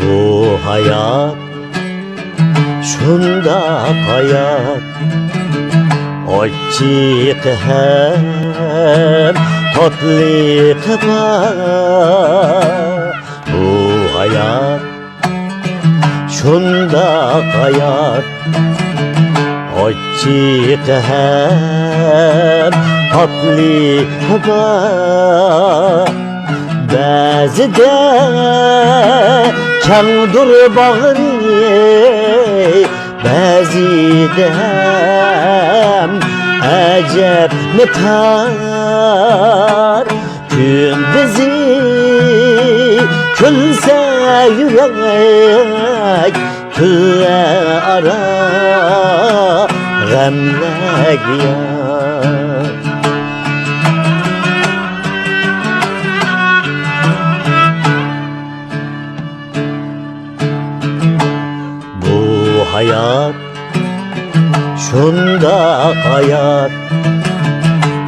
Bu hayat şundaq hayat, acık hem tatlık var. Bu hayat şundaq hayat, acık hem tatlık var. Bəzide kemdur bağrı, bəzide acep metar. Gün bizi külse yürek, köye ara gamlek yar. Hayat şundaq hayat,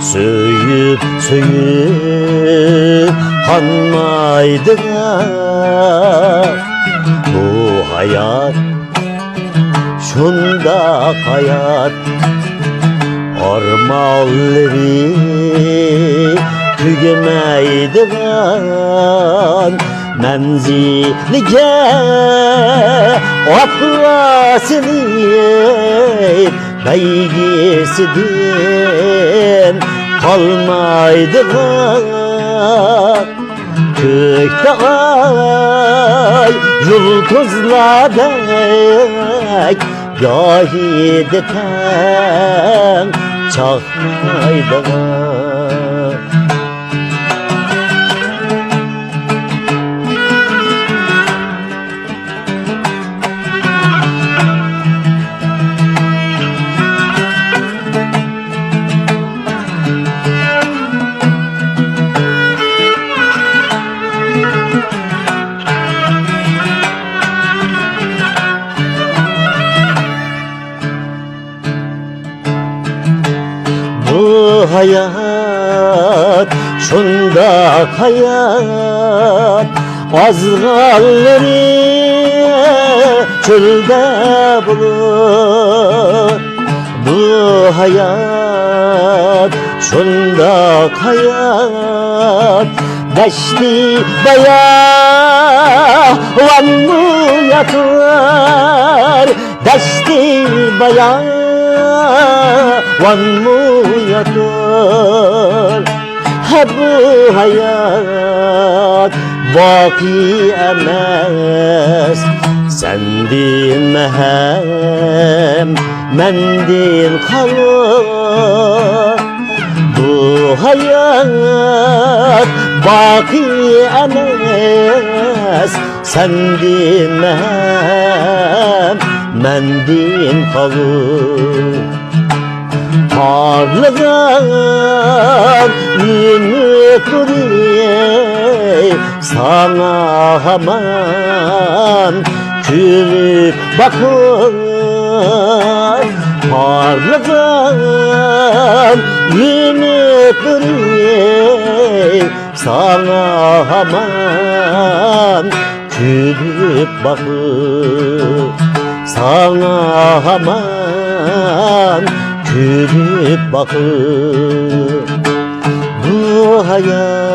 söyüp söyüp kanmaydılar. Bu hayat şundaq hayat, armağanları tügemeydiler. Menzilige atlasını beygisinden kalmaydılar. Kökte ay yıldızlardek gahide ten çakmaydılar. Bu hayat şundaq hayat, azgalları çölde bulur. Bu hayat şundaq hayat, beşli bayağı mı yatır, beşli bayağı van mı yatır. Ha bu hayat baki emes, sendin hem mendin kalır. Bu hayat baki emes, sendin hem mendin kalır. Parlıdan ümitleri sana hemen külüp bakır. Parlıdan ümitleri sana hemen külüp bakır. Sana hemen külüp bakır. Bu hayat